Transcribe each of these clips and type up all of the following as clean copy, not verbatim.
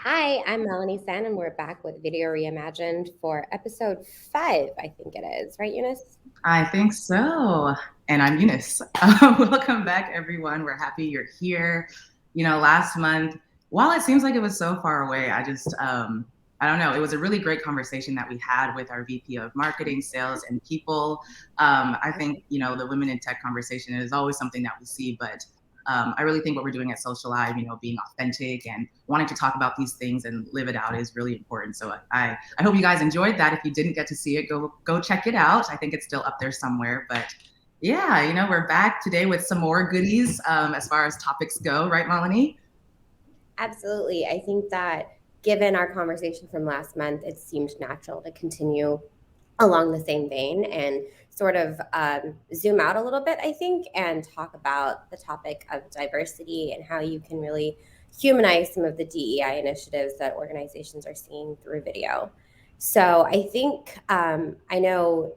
Hi, I'm Malini Sen, and we're back with Video Reimagined for episode 5, I think it is. Right, Eunice? I think so. And I'm Eunice. Welcome back, everyone. We're happy you're here. Last month, while it seems like it was so far away, I don't know. It was a really great conversation that we had with our VP of marketing, sales, and people. I think, the women in tech conversation is always something that we see, but I really think what we're doing at Socialive, being authentic and wanting to talk about these things and live it out is really important. So I hope you guys enjoyed that. If you didn't get to see it, go check it out. I think it's still up there somewhere. But yeah, we're back today with some more goodies as far as topics go, right, Malini? Absolutely. I think that given our conversation from last month, it seemed natural to continue along the same vein and sort of zoom out a little bit, I think, and talk about the topic of diversity and how you can really humanize some of the DEI initiatives that organizations are seeing through video. So I think I know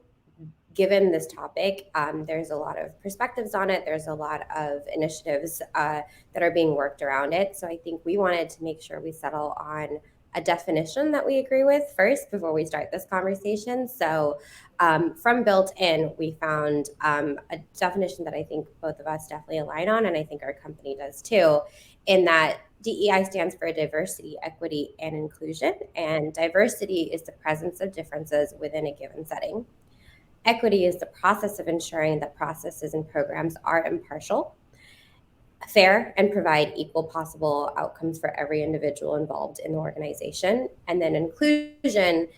given this topic, there's a lot of perspectives on it. There's a lot of initiatives that are being worked around it. So I think we wanted to make sure we settle on a definition that we agree with first before we start this conversation. So from Built In, we found a definition that I think both of us definitely align on, and I think our company does too, in that DEI stands for diversity, equity, and inclusion. And diversity is the presence of differences within a given setting. Equity is the process of ensuring that processes and programs are impartial, fair, and provide equal possible outcomes for every individual involved in the organization. And then inclusion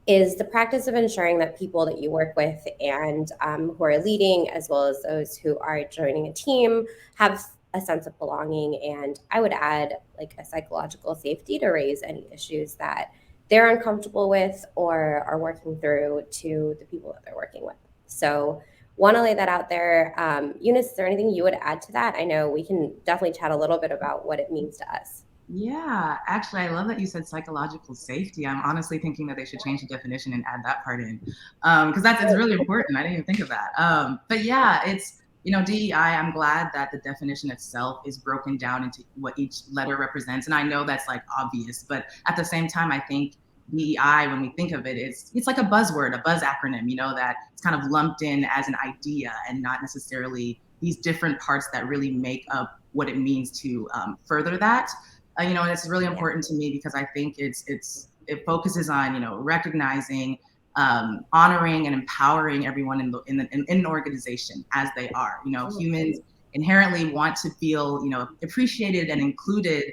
is the practice of ensuring that people that you work with and who are leading, as well as those who are joining a team, have a sense of belonging. And I would add like a psychological safety to raise any issues that they're uncomfortable with or are working through to the people that they're working with. So want to lay that out there. Eunice, is there anything you would add to that? I know we can definitely chat a little bit about what it means to us. Yeah, actually, I love that you said psychological safety. I'm honestly thinking that they should change the definition and add that part in because it's really important. I didn't even think of that. But yeah, it's DEI. I'm glad that the definition itself is broken down into what each letter represents, and I know that's like obvious, but at the same time, I think DEI, when we think of it, it's like a buzzword, a buzz acronym. That it's kind of lumped in as an idea and not necessarily these different parts that really make up what it means to further that. And it's really Yeah. important to me because I think it focuses on recognizing, honoring, and empowering everyone in an organization as they are. Humans inherently want to feel appreciated and included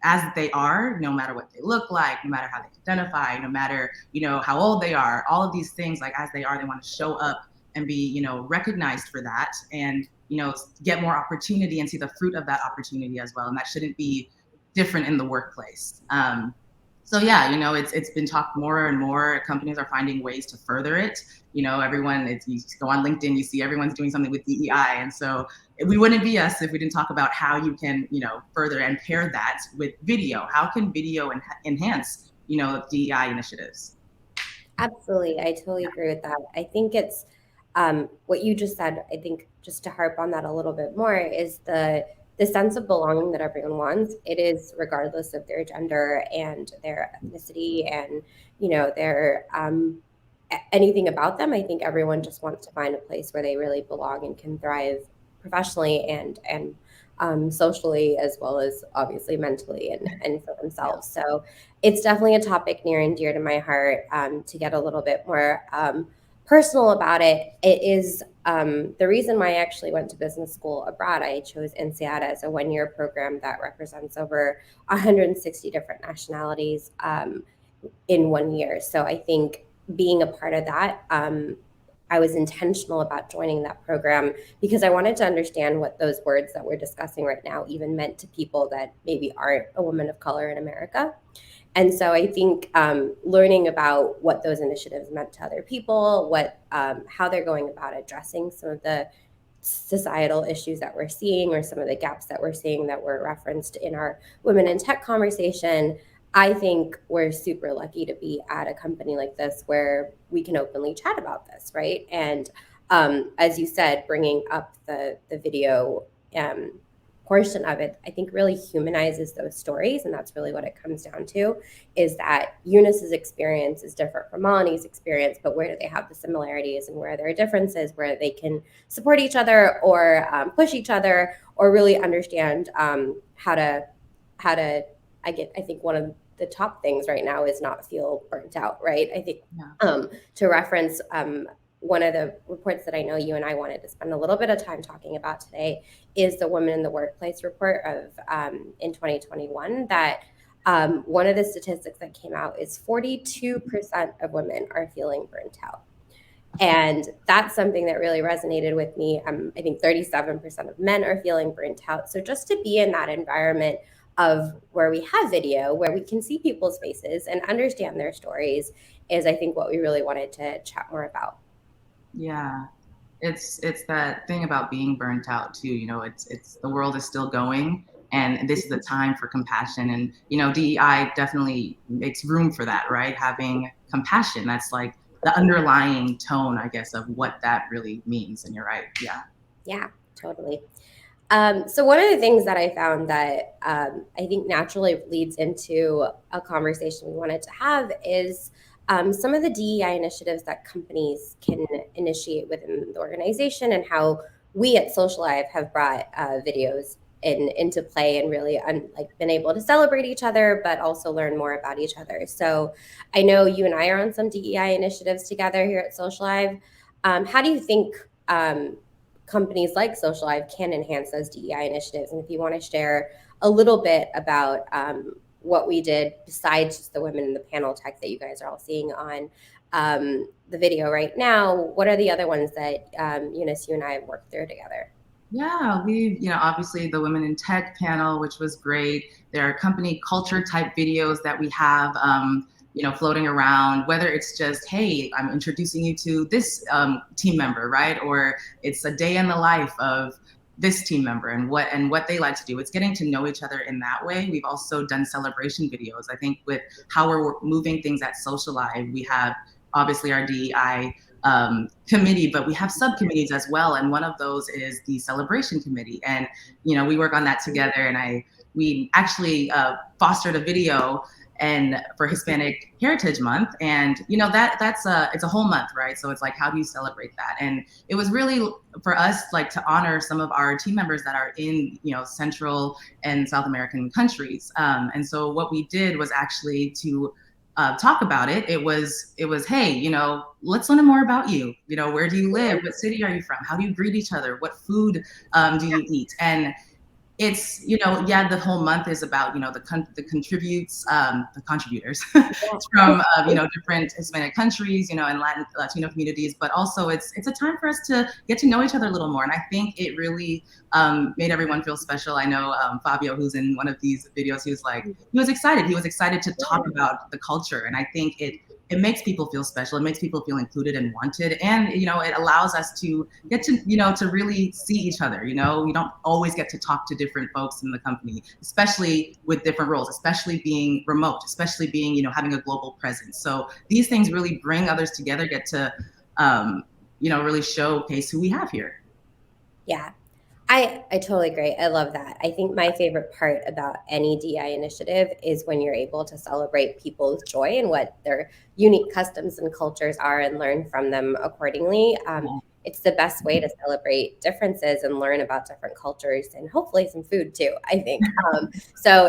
as they are, no matter what they look like, no matter how they identify, no matter how old they are. All of these things, like as they are, they want to show up and be recognized for that, and get more opportunity and see the fruit of that opportunity as well. And that shouldn't be different in the workplace. So yeah, it's been talked more and more. Companies are finding ways to further it. Everyone, you go on LinkedIn, you see everyone's doing something with DEI, and so we wouldn't be us if we didn't talk about how you can, further and pair that with video. How can video enhance, DEI initiatives? Absolutely. I totally agree with that. I think it's what you just said. I think just to harp on that a little bit more is the sense of belonging that everyone wants. It is regardless of their gender and their ethnicity and, their anything about them. I think everyone just wants to find a place where they really belong and can thrive professionally and socially, as well as obviously mentally and for themselves. So it's definitely a topic near and dear to my heart. To get a little bit more personal about it, it is the reason why I actually went to business school abroad. I chose INSEAD as a 1-year program that represents over 160 different nationalities in 1 year. So I think being a part of that, I was intentional about joining that program because I wanted to understand what those words that we're discussing right now even meant to people that maybe aren't a woman of color in America. And so I think learning about what those initiatives meant to other people, how they're going about addressing some of the societal issues that we're seeing or some of the gaps that we're seeing that were referenced in our women in tech conversation. I think we're super lucky to be at a company like this where we can openly chat about this, right? And as you said, bringing up the video portion of it, I think really humanizes those stories. And that's really what it comes down to, is that Eunice's experience is different from Malini's experience, but where do they have the similarities and where are there differences, where they can support each other or push each other, or really understand how to, I think one of the top things right now is not feel burnt out, right? I think to reference one of the reports that I know you and I wanted to spend a little bit of time talking about today is the Women in the Workplace report of in 2021, that one of the statistics that came out is 42% of women are feeling burnt out. And that's something that really resonated with me. I think 37% of men are feeling burnt out. So just to be in that environment of where we have video, where we can see people's faces and understand their stories, is I think what we really wanted to chat more about. Yeah, it's that thing about being burnt out too. You know, it's the world is still going, and this is the time for compassion. And you know, DEI definitely makes room for that, right? Having compassion. That's like the underlying tone, I guess, of what that really means. And you're right. Yeah. Yeah, totally. So one of the things that I found that I think naturally leads into a conversation we wanted to have is some of the DEI initiatives that companies can initiate within the organization, and how we at Socialive have brought videos into play and really been able to celebrate each other, but also learn more about each other. So I know you and I are on some DEI initiatives together here at Socialive. How do you think companies like Socialive can enhance those DEI initiatives? And if you want to share a little bit about what we did besides just the women in the panel tech that you guys are all seeing on the video right now, what are the other ones that Eunice, you and I have worked through together? Yeah, we, you know, obviously the Women in Tech panel, which was great. There are company culture type videos that we have, you know, floating around, whether it's just, hey, I'm introducing you to this team member, right? Or it's a day in the life of this team member and what they like to do. It's getting to know each other in that way. We've also done celebration videos. I think with how we're moving things at Socialive, we have obviously our DEI committee, but we have subcommittees as well. And one of those is the celebration committee. And, you know, we work on that together. And we actually fostered a video and for Hispanic Heritage Month. And, you know, it's a whole month, right? So it's like, how do you celebrate that? And it was really for us, like, to honor some of our team members that are in, you know, Central and South American countries. And so what we did was actually to talk about it. It was, hey, you know, let's learn more about you. You know, where do you live? What city are you from? How do you greet each other? What food do you eat? And it's, you know, yeah, the whole month is about, you know, the contributors from, you know, different Hispanic countries, you know, and Latino communities, but also it's a time for us to get to know each other a little more. And I think it really made everyone feel special. I know Fabio, who's in one of these videos, he was excited. He was excited to talk about the culture. And I think it makes people feel special. It makes people feel included and wanted. And, you know, it allows us to get to, you know, to really see each other. You know, we don't always get to talk to different folks in the company, especially with different roles, especially being remote, especially being, you know, having a global presence. So these things really bring others together, get to, you know, really showcase who we have here. Yeah. I totally agree. I love that. I think my favorite part about any DI initiative is when you're able to celebrate people's joy and what their unique customs and cultures are and learn from them accordingly. It's the best way to celebrate differences and learn about different cultures, and hopefully some food too, I think. So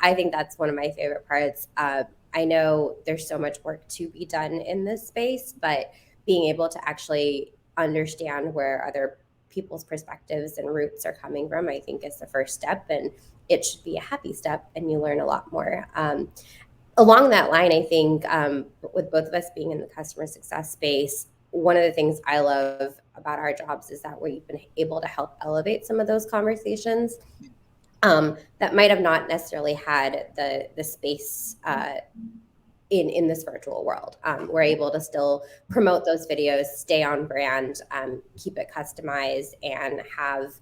I think that's one of my favorite parts. I know there's so much work to be done in this space, but being able to actually understand where other people's perspectives and roots are coming from, I think, is the first step, and it should be a happy step, and you learn a lot more. Along that line, I think with both of us being in the customer success space, one of the things I love about our jobs is that we've been able to help elevate some of those conversations that might have not necessarily had the space in this virtual world. We're able to still promote those videos, stay on brand, keep it customized, and have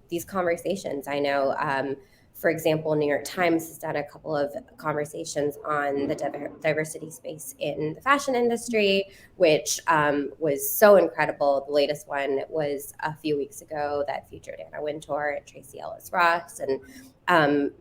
these conversations. I know For example, New York Times has done a couple of conversations on the diversity space in the fashion industry, which was so incredible. The latest one was a few weeks ago that featured Anna Wintour and Tracy Ellis Ross and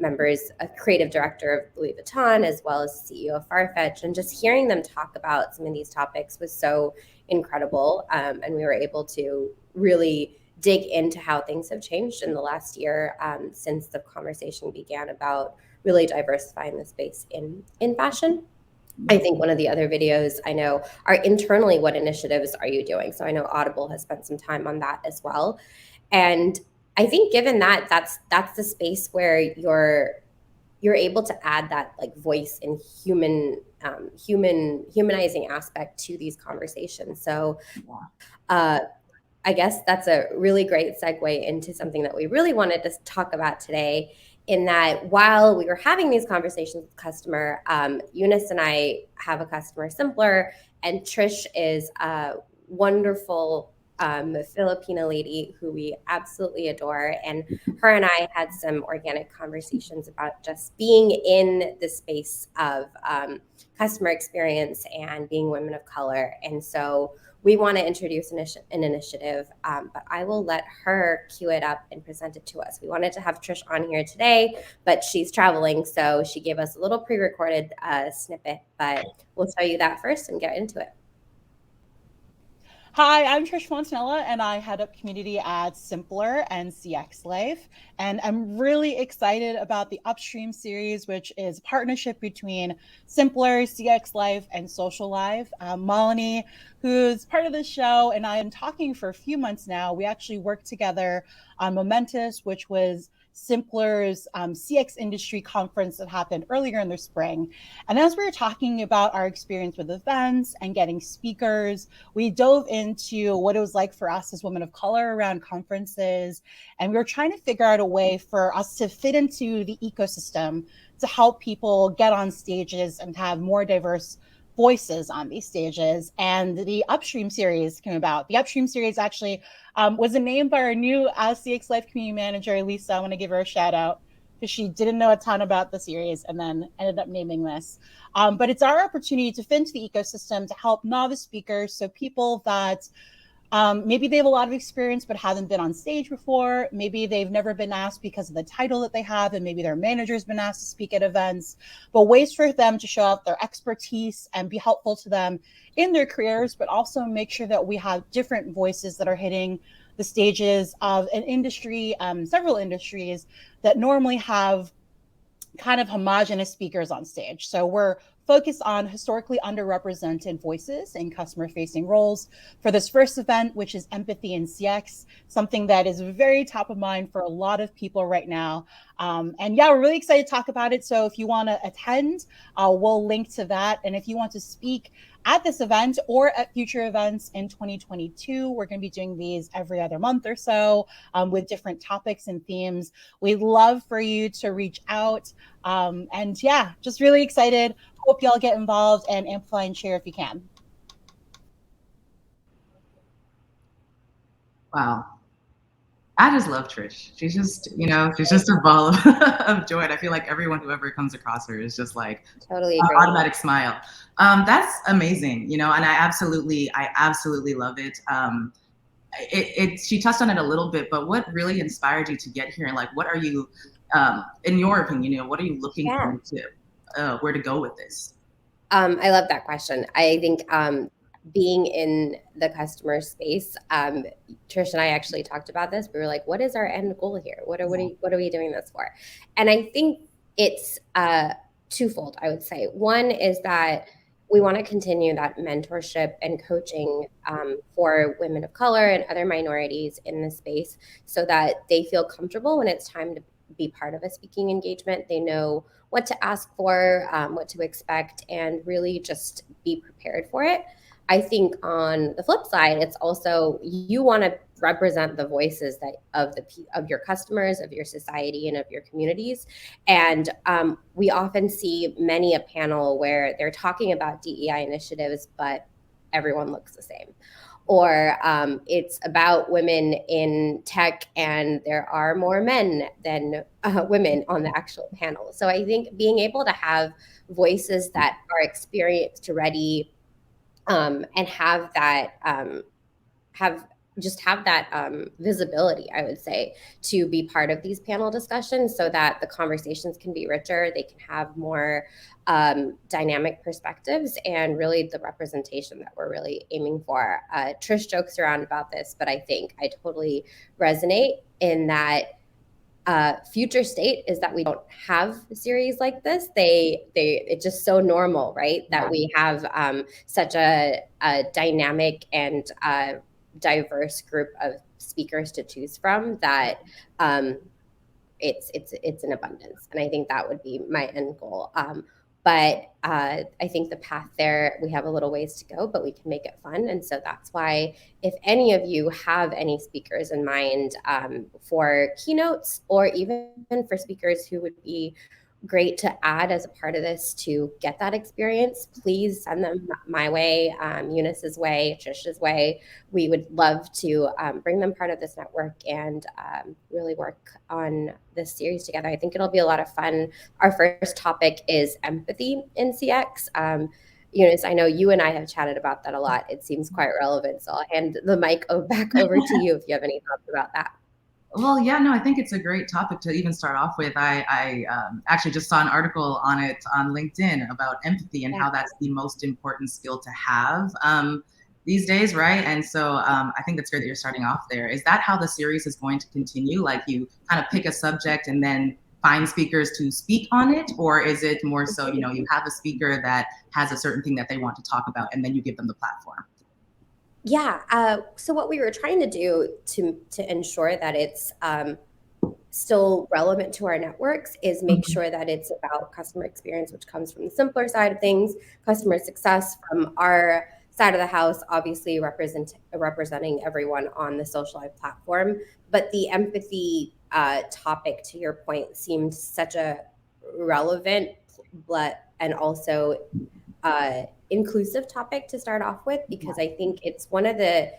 members, a creative director of Louis Vuitton, as well as the CEO of Farfetch. And just hearing them talk about some of these topics was so incredible. And we were able to really dig into how things have changed in the last year since the conversation began about really diversifying the space in fashion. I think one of the other videos I know are internally, what initiatives are you doing? So I know Audible has spent some time on that as well. And I think given that, that's the space where you're able to add that like voice and humanizing aspect to these conversations. So I guess that's a really great segue into something that we really wanted to talk about today, in that while we were having these conversations with customer, Eunice and I have a customer, Simplr, and Trish is a wonderful Filipina lady who we absolutely adore. And her and I had some organic conversations about just being in the space of customer experience and being women of color. And so we want to introduce an initiative, but I will let her cue it up and present it to us. We wanted to have Trish on here today, but she's traveling, so she gave us a little pre-recorded snippet, but we'll show you that first and get into it. Hi, I'm Trish Fontanella, and I head up community at Simplr and CX Live. And I'm really excited about the Upstream series, which is a partnership between Simplr, CX Live, and Socialive. Malini, who's part of the show, and I am talking for a few months now. We actually worked together on Momentous, which was Simplr's CX industry conference that happened earlier in the spring. And as we were talking about our experience with events and getting speakers, we dove into what it was like for us as women of color around conferences. And we were trying to figure out a way for us to fit into the ecosystem to help people get on stages and have more diverse voices on these stages. And the Upstream series came about. The Upstream series actually was named by our new CX Life community manager, Lisa. I want to give her a shout out because she didn't know a ton about the series and then ended up naming this. But it's our opportunity to fit into the ecosystem to help novice speakers, so people that maybe they have a lot of experience but haven't been on stage before. Maybe they've never been asked because of the title that they have, and maybe their manager's been asked to speak at events, but ways for them to show off their expertise and be helpful to them in their careers, but also make sure that we have different voices that are hitting the stages of an industry, several industries that normally have kind of homogenous speakers on stage. So we're focused on historically underrepresented voices in customer facing roles for this first event, which is empathy in CX, something that is very top of mind for a lot of people right now. And yeah, we're really excited to talk about it. So if you want to attend, we'll link to that. And if you want to speak at this event or at future events in 2022, we're going to be doing these every other month or so with different topics and themes. We'd love for you to reach out. And yeah, just really excited. Hope y'all get involved and amplify and share if you can. Wow. I just love Trish. She's just, she's just a ball of joy. And I feel like everyone who ever comes across her is just like totally an agree. Automatic smile. That's amazing, and I absolutely love it. She touched on it a little bit, but what really inspired you to get here? And like, what are you, in your opinion, what are you looking for to, where to go with this? I love that question. I think being in the customer space, Trish and I actually talked about this. We were like, what is our end goal here? What are we doing this for? And I think it's twofold, I would say. One is that we want to continue that mentorship and coaching for women of color and other minorities in this space, so that they feel comfortable when it's time to be part of a speaking engagement. They know what to ask for, what to expect, and really just be prepared for it. I think on the flip side, it's also, you want to represent the voices that of your customers, of your society, and of your communities. And we often see many a panel where they're talking about DEI initiatives, but everyone looks the same. or it's about women in tech and there are more men than women on the actual panel. So I think being able to have voices that are experienced already and have that visibility, I would say, to be part of these panel discussions so that the conversations can be richer, they can have more dynamic perspectives, and really the representation that we're really aiming for. Trish jokes around about this, but I think I totally resonate in that future state is that we don't have series like this. It's just so normal, right? That we have such a dynamic and diverse group of speakers to choose from that it's an abundance, and I think that would be my end goal. But I think the path there, we have a little ways to go, but we can make it fun. And so that's why, if any of you have any speakers in mind for keynotes, or even for speakers who would be great to add as a part of this to get that experience, please send them my way, Eunice's way, Trish's way. We would love to bring them part of this network and really work on this series together. I think it'll be a lot of fun. Our first topic is empathy in CX. Eunice, I know you and I have chatted about that a lot. It seems quite relevant. So I'll hand the mic back over to you if you have any thoughts about that. Well, yeah, no, I think it's a great topic to even start off with. I actually just saw an article on it on LinkedIn about empathy and how that's the most important skill to have these days, right? And so I think that's great that you're starting off there. Is that how the series is going to continue? Like, you kind of pick a subject and then find speakers to speak on it? Or is it more so, you know, you have a speaker that has a certain thing that they want to talk about and then you give them the platform? Yeah. So what we were trying to do to ensure that it's still relevant to our networks is make sure that it's about customer experience, which comes from the Simplr side of things, customer success from our side of the house, obviously representing everyone on the Socialive platform. But the empathy topic, to your point, seemed such a relevant and also inclusive topic to start off with, because I think it's one of the,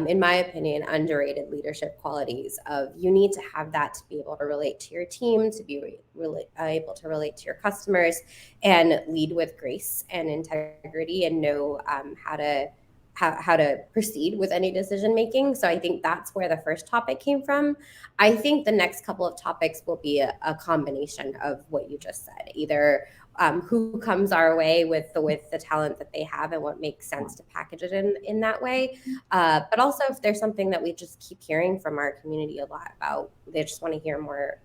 in my opinion, underrated leadership qualities of you need to have that to be able to relate to your team, to be really able to relate to your customers, and lead with grace and integrity, and know how to proceed with any decision making. So I think that's where the first topic came from. I think the next couple of topics will be a combination of what you just said, either who comes our way with the talent that they have and what makes sense to package it in that way. But also, if there's something that we just keep hearing from our community a lot about, they just want to hear more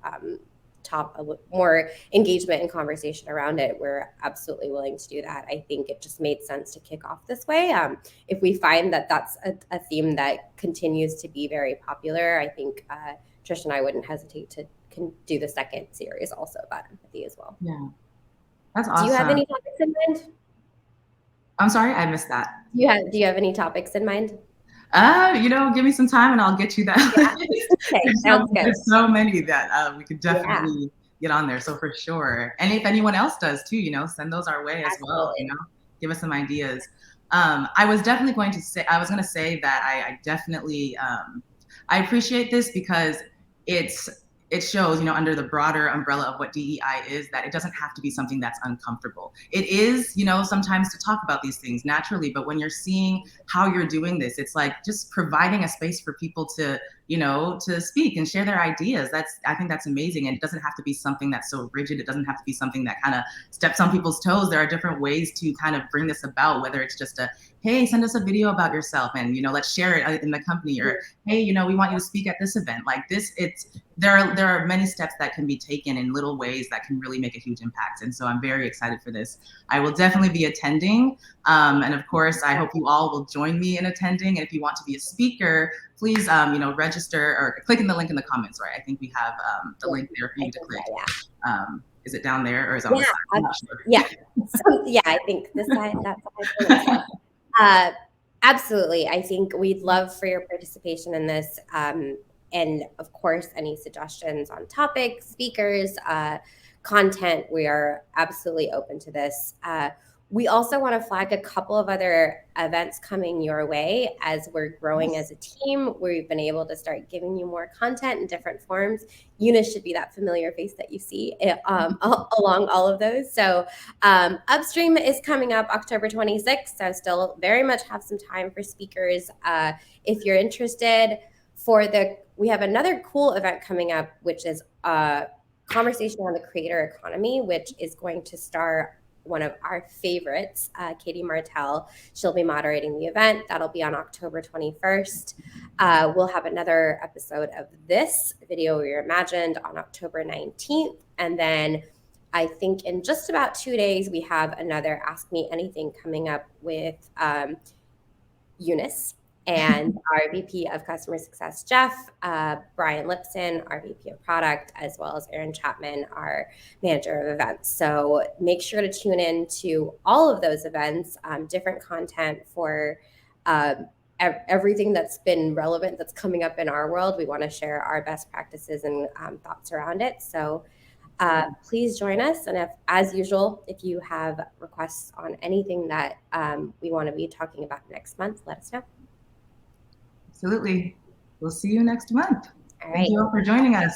more engagement and conversation around it, we're absolutely willing to do that. I think it just made sense to kick off this way. If we find that that's a theme that continues to be very popular, I think Trish and I wouldn't hesitate to do the second series also about empathy as well. Yeah. That's awesome. Do you have any topics in mind? I'm sorry, I missed that. Do you have any topics in mind? You know, give me some time and I'll get you that. Yeah. Okay, sounds good. There's so many that we could definitely get on there. So for sure. And if anyone else does too, you know, send those our way as well, you know, give us some ideas. I was going to say that I definitely, I appreciate this because it shows, you know, under the broader umbrella of what DEI is, that it doesn't have to be something that's uncomfortable. It is, you know, sometimes to talk about these things naturally, but when you're seeing how you're doing this, it's like just providing a space for people to, you know, to speak and share their ideas. I think that's amazing. And it doesn't have to be something that's so rigid. It doesn't have to be something that kind of steps on people's toes. There are different ways to kind of bring this about, whether it's just hey, send us a video about yourself and, you know, let's share it in the company, or, hey, you know, we want you to speak at this event. Like this, there are many steps that can be taken in little ways that can really make a huge impact. And so I'm very excited for this. I will definitely be attending. And of course, I hope you all will join me in attending. And if you want to be a speaker, please, you know, register or click in the link in the comments, right? I think we have the link there for you to click. Is it down there or is it on the side? I'm not sure. Yeah. So, yeah, I think this side, that side. Absolutely. I think we'd love for your participation in this. And of course, any suggestions on topics, speakers, content, we are absolutely open to this. We also want to flag a couple of other events coming your way as we're growing as a team. We've been able to start giving you more content in different forms. Eunice should be that familiar face that you see along all of those. So Upstream is coming up October 26th. So still very much have some time for speakers. If you're interested, we have another cool event coming up, which is a conversation on the creator economy, which is going to star one of our favorites, Katie Martell. She'll be moderating the event. That'll be on October 21st. We'll have another episode of this video, Reimagined, on October 19th. And then I think in just about 2 days, we have another Ask Me Anything coming up with Eunice and our VP of Customer Success, Jeff, Brian Lipson, our VP of Product, as well as Aaron Chapman, our Manager of Events. So make sure to tune in to all of those events, different content for everything that's been relevant that's coming up in our world. We want to share our best practices and thoughts around it. So please join us. And as usual, if you have requests on anything that we want to be talking about next month, let us know. Absolutely. We'll see you next month. All right. Thank you all for joining us.